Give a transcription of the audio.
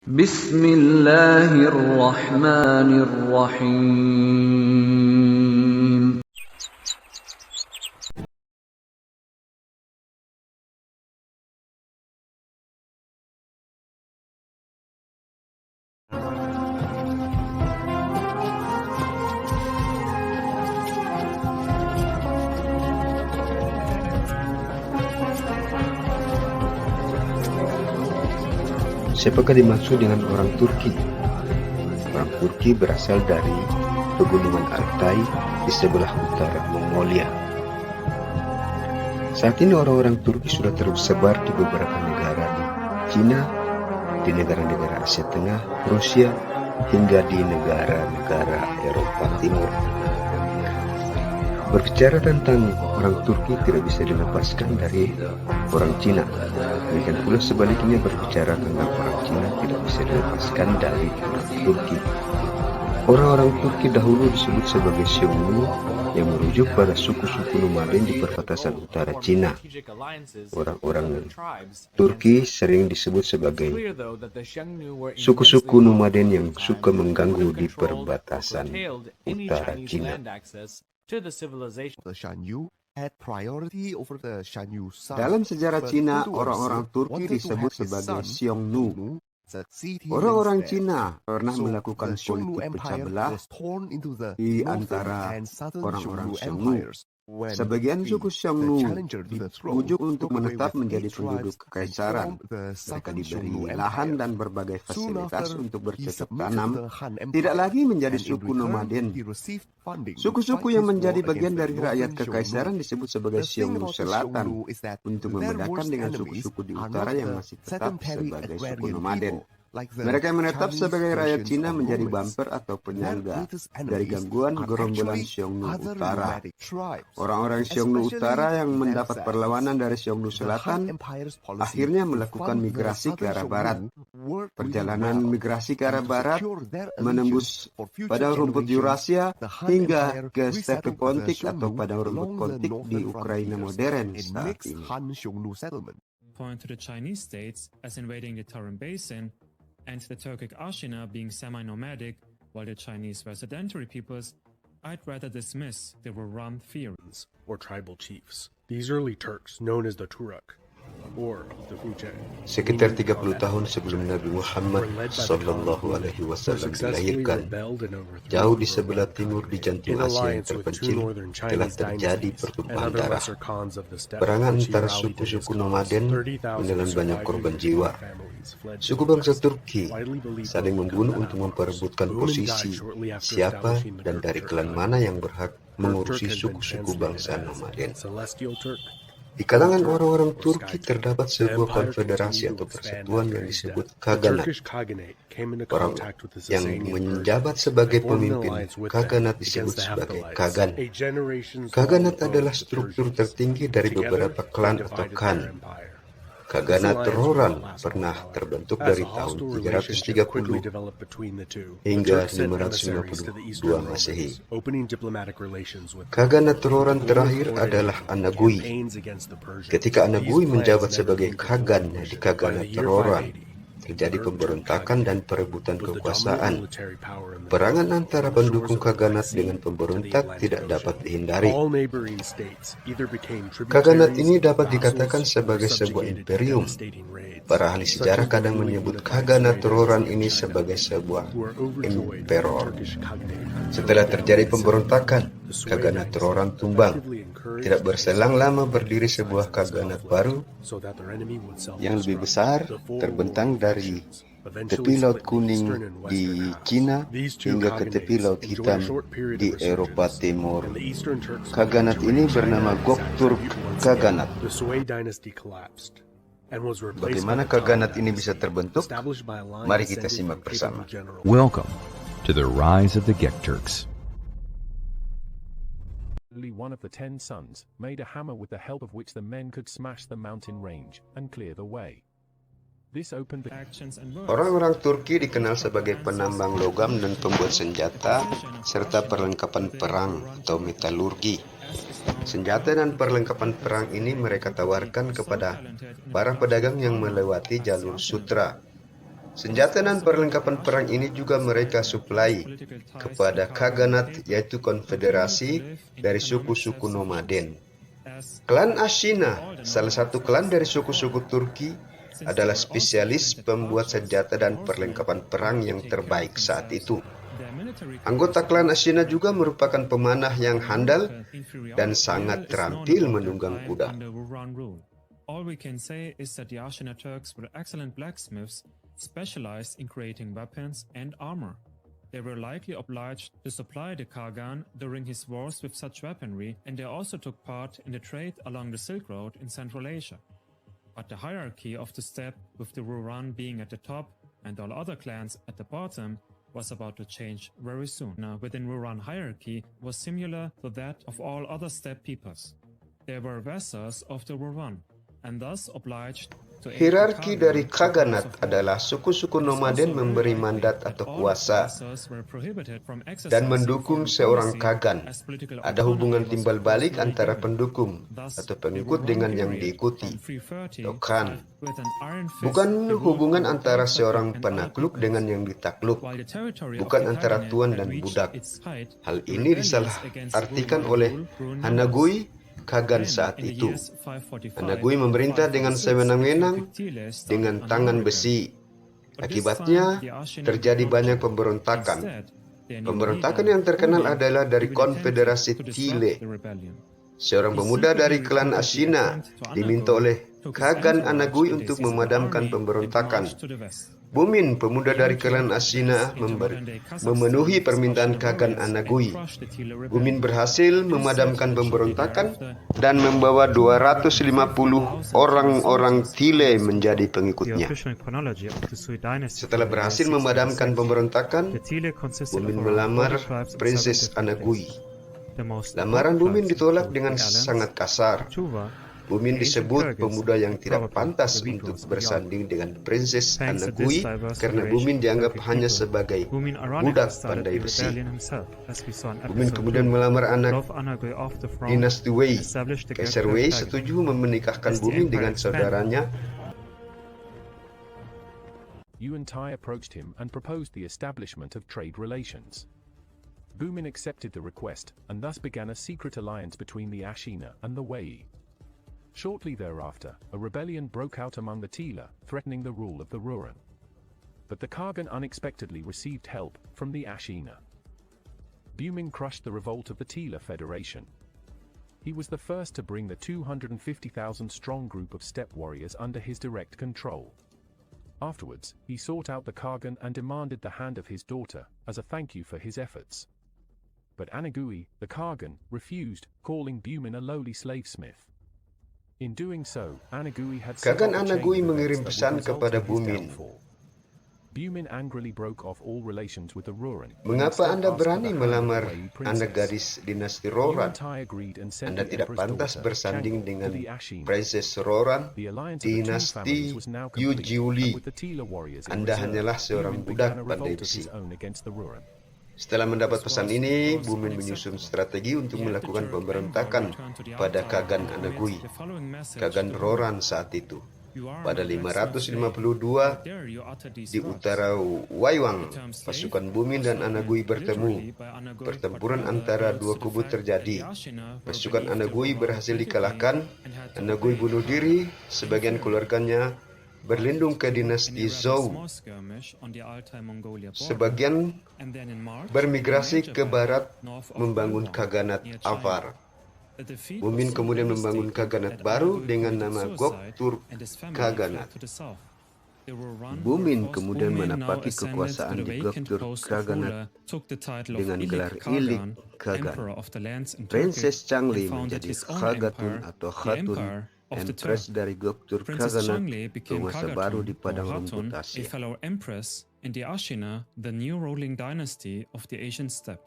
Bismillahirrahmanirrahim. Siapakah dimaksud dengan orang Turki? Orang Turki berasal dari pegunungan Altai di sebelah utara Mongolia. Saat ini orang-orang Turki sudah tersebar di beberapa negara di Cina, di negara-negara Asia Tengah, Rusia, hingga di negara-negara Eropa Timur. Berbicara tentang orang Turki tidak bisa dilepaskan dari orang Cina. Demikian pula sebaliknya berbicara tentang orang Cina tidak bisa dilepaskan dari orang Turki. Orang-orang Turki dahulu disebut sebagai Xiongnu yang merujuk pada suku-suku nomaden di perbatasan utara Cina. Orang-orang Turki sering disebut sebagai suku-suku nomaden yang suka mengganggu di perbatasan utara Cina. Dalam sejarah Cina, orang-orang Turki disebut sebagai Xiongnu. Orang-orang Cina pernah melakukan politik pecah belah di antara orang-orang Xiongnu. Sebagian suku Xiongnu dibujuk untuk menetap menjadi penduduk kekaisaran. Mereka diberi lahan dan berbagai fasilitas untuk bercocok tanam, tidak lagi menjadi suku nomaden. Suku-suku yang menjadi bagian dari rakyat kekaisaran disebut sebagai Xiongnu Selatan, untuk membedakan dengan suku-suku di utara yang masih tetap sebagai suku nomaden. Mereka yang menetap sebagai rakyat Cina menjadi bumper atau penyangga dari gangguan gerombolan Xiongnu Utara. Orang-orang Xiongnu Utara yang mendapat perlawanan dari Xiongnu Selatan akhirnya melakukan migrasi ke arah barat. Perjalanan migrasi ke arah barat menembus padang rumput Eurasia hingga ke steppe Pontik atau padang rumput Pontik di Ukraina modern saat ini. Point to the Chinese states as invading the Tarim Basin, and the Turkic Ashina being semi-nomadic, while the Chinese residentiary peoples, I'd rather dismiss the Wuran theory. Or tribal chiefs. These early Turks, known as the Turuk, or the Fujian. Sekitar 30 tahun sebelum Nabi Muhammad Sallallahu Alaihi Wasallam dilahirkan, jauh di sebelah timur di jantung Asia yang terpencil, telah terjadi pertumpahan darah. Perangan antara suku-suku nomaden menelan banyak korban jiwa. Suku bangsa Turki saling membunuh untuk memperebutkan posisi siapa dan dari klan mana yang berhak mengurusi suku-suku bangsa nomaden. Di kalangan orang-orang Turki terdapat sebuah konfederasi atau persatuan yang disebut Kaganat. Orang yang menjabat sebagai pemimpin Kaganat disebut sebagai Kagan. Kaganat adalah struktur tertinggi dari beberapa klan atau khan. Kaganat Roran pernah terbentuk dari tahun 330 hingga 552 Masehi. Kaganat Roran terakhir adalah Anagui. Ketika Anagui menjabat sebagai Kagan di Kaganat Roran, terjadi pemberontakan dan perebutan kekuasaan. Perangan antara pendukung Kaganat dengan pemberontak tidak dapat dihindari. Kaganat ini dapat dikatakan sebagai sebuah imperium. Para ahli sejarah kadang menyebut Kaganat Roran ini sebagai sebuah emperor. Setelah terjadi pemberontakan, Kaganat Roran tumbang. Tidak berselang lama berdiri sebuah Kaganat baru yang lebih besar, terbentang dari tepi Laut Kuning di Cina hingga ke tepi Laut Hitam di Eropa Timur. Kaganat ini bernama Gökturk Kaganat. Bagaimana Kaganat ini bisa terbentuk? Mari kita simak bersama. Welcome to the rise of the Gökturks. One of the 10 sons made a hammer with the help of which the men could smash the mountain range and clear the way. This opened the actions and Orang-orang Turki dikenal sebagai penambang logam dan pembuat senjata serta perlengkapan perang atau metalurgi. Senjata dan perlengkapan perang ini mereka tawarkan kepada para pedagang yang melewati jalur sutra. Senjata dan perlengkapan perang ini juga mereka suplai kepada Khaganat, yaitu konfederasi dari suku-suku nomaden. Klan Ashina, salah satu klan dari suku-suku Turki, adalah spesialis pembuat senjata dan perlengkapan perang yang terbaik saat itu. Anggota klan Ashina juga merupakan pemanah yang handal dan sangat terampil menunggang kuda. All we can say is that the Ashina Turks were excellent blacksmiths, specialized in creating weapons and armor. They were likely obliged to supply the Khagan during his wars with such weaponry, and they also took part in the trade along the Silk Road in Central Asia. But the hierarchy of the steppe, with the Ruran being at the top and all other clans at the bottom, was about to change very soon. Now, within Ruran hierarchy was similar to that of all other steppe peoples. They were vassals of the Ruran, and thus obliged to aid the Hierarki Khagan dari with Khaganat weapons of war. adalah suku-suku nomaden memberi mandat atau kuasa dan mendukung seorang Khagan. Ada hubungan timbal balik antara pendukung atau pengikut dengan yang diikuti, atau Khan. Bukan hubungan antara seorang penakluk dengan yang ditakluk, bukan antara tuan dan budak. Hal ini disalahartikan oleh Hanagui, Khagan saat itu. Hanagui memerintah dengan sewenang-wenang dengan tangan besi. Akibatnya, terjadi banyak pemberontakan. Pemberontakan yang terkenal adalah dari Konfederasi Tile. Seorang pemuda dari klan Ashina diminta oleh Khagan Hanagui untuk memadamkan pemberontakan. Bumin, pemuda dari klan Ashina, memenuhi permintaan Khagan Hanagui. Bumin berhasil memadamkan pemberontakan dan membawa 250 orang-orang Tile menjadi pengikutnya. Setelah berhasil memadamkan pemberontakan, Bumin melamar Princess Hanagui. Lamaran Bumin ditolak dengan sangat kasar. Bumin disebut pemuda yang tidak pantas untuk bersanding dengan Princess Hanagui karena Bumin dianggap hanya sebagai budak pandai besi. Bumin kemudian melamar anak dinasti Wei. Kaisar Wei setuju menikahkan Bumin dengan saudaranya. Yuan Tai approached him and proposed the establishment of trade relations. Bumin accepted the request and thus began a secret alliance between the Ashina and the Wei. Shortly thereafter, a rebellion broke out among the Tila, threatening the rule of the Ruran. But the Khagan unexpectedly received help from the Ashina. Bumin crushed the revolt of the Tila Federation. He was the first to bring the 250,000-strong group of steppe warriors under his direct control. Afterwards, he sought out the Khagan and demanded the hand of his daughter, as a thank you for his efforts. But Hanagui, the Khagan, refused, calling Bumin a lowly slavesmith. In doing so, Hanagui had Khagan Hanagui mengirim pesan kepada Bumin. Bumin angrily broke off all relations with the Ruran. Mengapa Anda berani melamar anak gadis dinasti Roran? Anda tidak pantas bersanding dengan Princess Roran, dinasti Yujiuli. Anda hanyalah seorang budak pandai besi. Setelah mendapat pesan ini, Bumin menyusun strategi untuk melakukan pemberontakan pada Khagan Hanagui, Khagan Roran saat itu. Pada 552, di utara Waiwang, pasukan Bumin dan Hanagui bertemu. Pertempuran antara dua kubu terjadi. Pasukan Hanagui berhasil dikalahkan. Hanagui bunuh diri, sebagian keluarganya berlindung ke dinasti Zhou. Sebagian bermigrasi ke barat membangun Khaganat Avar. Bumin kemudian membangun Khaganat baru dengan nama Göktürk Khaganat. Bumin kemudian menapaki kekuasaan di Göktürk Khaganat dengan gelar Ilik Khagan. Princess Changli menjadi Khagatun atau Khatun Empress dari Göktürk Khaganat, penguasa baru di padang rumput Asia. A fellow empress in the Ashina, the new ruling dynasty of the Asian steppe.